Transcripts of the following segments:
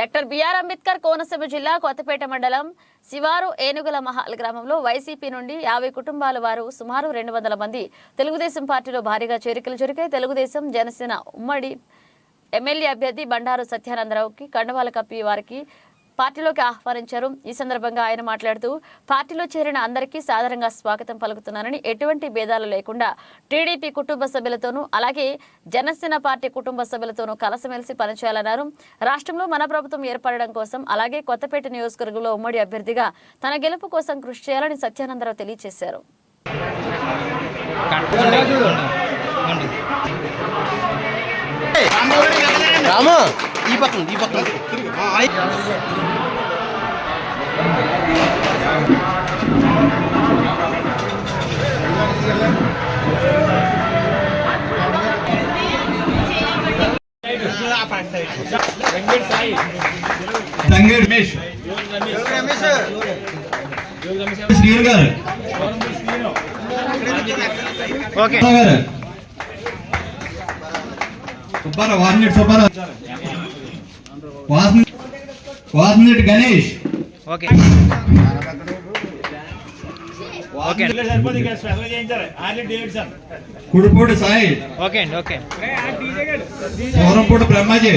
Doctor BR Ambedkar Konaseema జిల్లా కొత్తపేట మండలం శివారు ఏనుగుల మహల్ గ్రామంలో వైసీపీ నుండి 50 కుటుంబాల వారు సుమారు 200 మంది తెలుగుదేశం పార్టీలో భారీగా చేరికలు జరిగాయి. తెలుగుదేశం జనసేన ఉమ్మడి ఎమ్మెల్యే అభ్యర్థి బండారు సత్యానందరావుకి కండువాలు కప్పి వారికి పార్టీలోకి ఆహ్వానించారు. ఈ సందర్భంగా ఆయన మాట్లాడుతూ పార్టీలో చేరిన అందరికీ సాధారణంగా స్వాగతం పలుకుతున్నానని, ఎటువంటి భేదాలు లేకుండా టీడీపీ కుటుంబ సభ్యులతోనూ అలాగే జనసేన పార్టీ కుటుంబ సభ్యులతోనూ కలిసిమెలిసి పనిచేయాలన్నారు. రాష్ట్రంలో మన ప్రభుత్వం ఏర్పడడం కోసం అలాగే కొత్తపేట నియోజకవర్గంలో ఉమ్మడి అభ్యర్థిగా తన గెలుపు కోసం కృషి చేయాలని సత్యానందరావు తెలియజేశారు. వాసనెట్ గణేష్ కుడుపూడి సాయి సోరంపూడి బ్రహ్మాజీ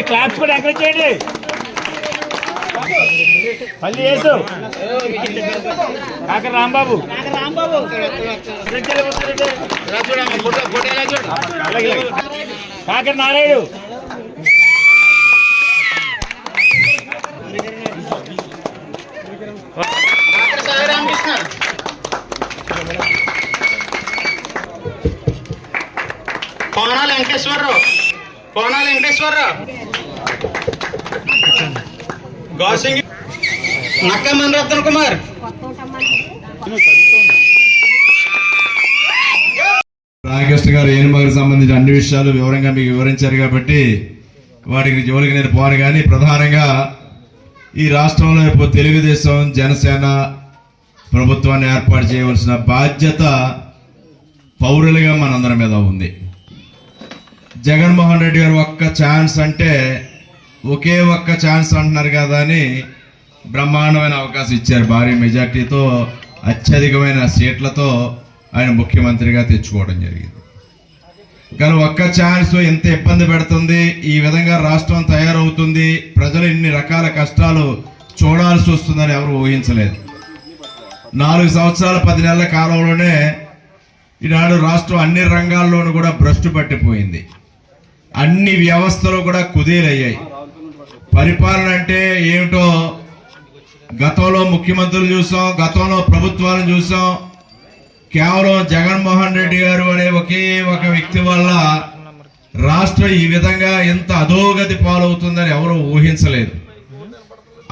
క్లాప్స్ కూడా ఎంకరేజ్ చేయండి. పల్లి యేసు కాకర రాంబాబు కాకర నారాయుడు కోనాల వెంకటేశ్వరరావు గౌసింగ్ నక్కమన్ రత్న కుమార్ రామకృష్ణ గారు ఏనుమగకు సంబంధించిన అన్ని విషయాలు వివరంగా మీకు వివరించారు కాబట్టి వాటికి జోలికి నేను పోను. కానీ ప్రధానంగా ఈ రాష్ట్రంలో ఇప్పుడు తెలుగుదేశం జనసేన ప్రభుత్వాన్ని ఏర్పాటు చేయవలసిన బాధ్యత పౌరులుగా మనందరి మీద ఉంది. జగన్మోహన్ రెడ్డి గారు ఒక్క ఛాన్స్ అంటే ఒకే ఒక్క ఛాన్స్ అంటున్నారు కదా అని బ్రహ్మాండమైన అవకాశం ఇచ్చారు. భారీ మెజార్టీతో అత్యధికమైన సీట్లతో ఆయన ముఖ్యమంత్రిగా తెచ్చుకోవడం జరిగింది. కానీ ఒక్క ఛాన్స్ ఎంత ఇబ్బంది పెడుతుంది, ఈ విధంగా రాష్ట్రం తయారవుతుంది, ప్రజలు ఇన్ని రకాల కష్టాలు చూడాల్సి వస్తుందని ఎవరు ఊహించలేదు. 4 సంవత్సరాల 10 నెలల కాలంలోనే ఈనాడు రాష్ట్రం అన్ని రంగాల్లోనూ కూడా భ్రష్టు పట్టిపోయింది. అన్ని వ్యవస్థలు కూడా కుదేలయ్యాయి. పరిపాలన అంటే ఏమిటో గతంలో ముఖ్యమంత్రులు చూసాం, గతంలో ప్రభుత్వాలను చూసాం. కేవలం జగన్మోహన్ రెడ్డి గారు అనే ఒకే ఒక వ్యక్తి వల్ల రాష్ట్రం ఈ విధంగా ఎంత అధోగతి పాలవుతుందని ఎవరు ఊహించలేదు.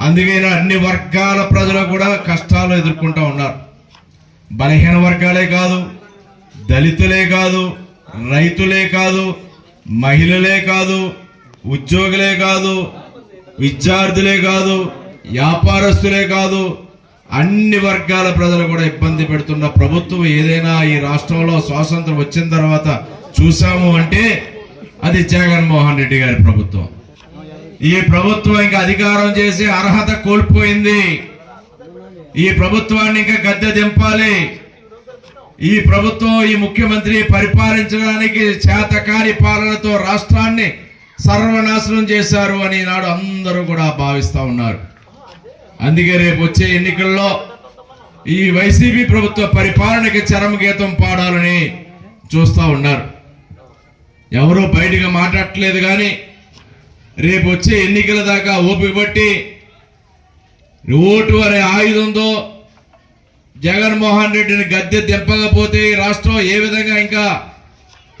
అందుకే అన్ని వర్గాల ప్రజలు కూడా కష్టాలు ఎదుర్కొంటూ ఉన్నారు. బలహీన వర్గాలే కాదు, దళితులే కాదు, రైతులే కాదు, మహిళలే కాదు, ఉద్యోగులే కాదు, విద్యార్థులే కాదు, వ్యాపారస్తులే కాదు, అన్ని వర్గాల ప్రజలు కూడా ఇబ్బంది పెడుతున్న ప్రభుత్వం ఏదైనా ఈ రాష్ట్రంలో స్వాతంత్రం వచ్చిన తర్వాత చూసాము అంటే అది జగన్మోహన్ రెడ్డి గారి ప్రభుత్వం. ఈ ప్రభుత్వం ఇంకా అధికారం చేసే అర్హత కోల్పోయింది. ఈ ప్రభుత్వాన్ని ఇంకా గద్దె దింపాలి. ఈ ప్రభుత్వం, ఈ ముఖ్యమంత్రి పరిపాలించడానికి చేతకాని పాలనతో రాష్ట్రాన్ని సర్వనాశనం చేశారు అని నాడు అందరూ కూడా భావిస్తూ ఉన్నారు. అందుకే రేపు వచ్చే ఎన్నికల్లో ఈ వైసీపీ ప్రభుత్వ పరిపాలనకి చరమగీతం పాడాలని చూస్తూ ఉన్నారు. ఎవరూ బయటగా మాట్లాడట్లేదు. కానీ రేపు వచ్చే ఎన్నికల దాకా ఓపిక పట్టి ఓటు అనే ఆయుధంతో జగన్మోహన్ రెడ్డిని గద్దె దింపకపోతే రాష్ట్రం ఏ విధంగా ఇంకా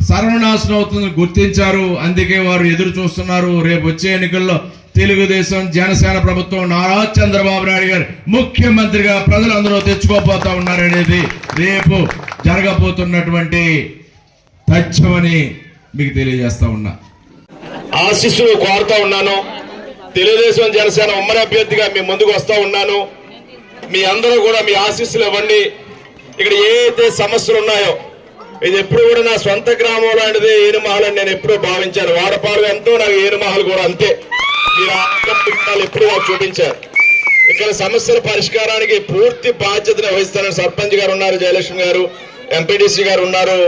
సర్వనాశనం అవుతుందని గుర్తించారు. అందుకే వారు ఎదురు చూస్తున్నారు. రేపు వచ్చే ఎన్నికల్లో తెలుగుదేశం జనసేన ప్రభుత్వం నారా చంద్రబాబు నాయుడు గారు ముఖ్యమంత్రిగా ప్రజలందరూ తెచ్చుకోబోతా ఉన్నారనేది రేపు జరగబోతున్నటువంటి తథ్యమని మీకు తెలియజేస్తా ఉన్నా. ఆశీస్సులు కోరుతా ఉన్నాను. తెలుగుదేశం జనసేన ఉమ్మడి అభ్యర్థిగా మీ ముందుకు వస్తా ఉన్నాను. మీ అందరూ కూడా మీ ఆశీస్సులు ఇవ్వండి. ఇక్కడ ఏ అయితే సమస్యలు ఉన్నాయో ఇది ఎప్పుడు కూడా నా సొంత గ్రామం లాంటిదే ఏనుమహల్ అని నేను ఎప్పుడూ భావించాను. వాడపాడు ఎంతో నాకు ఏనుమహల్ కూడా అంతే. మీరు ఎప్పుడు నాకు చూపించారు. ఇక్కడ సమస్యల పరిష్కారానికి పూర్తి బాధ్యతను వహిస్తానని సర్పంచ్ గారు ఉన్నారు, జయలక్ష్మి గారు, ఎంపీటీసీ గారు ఉన్నారు,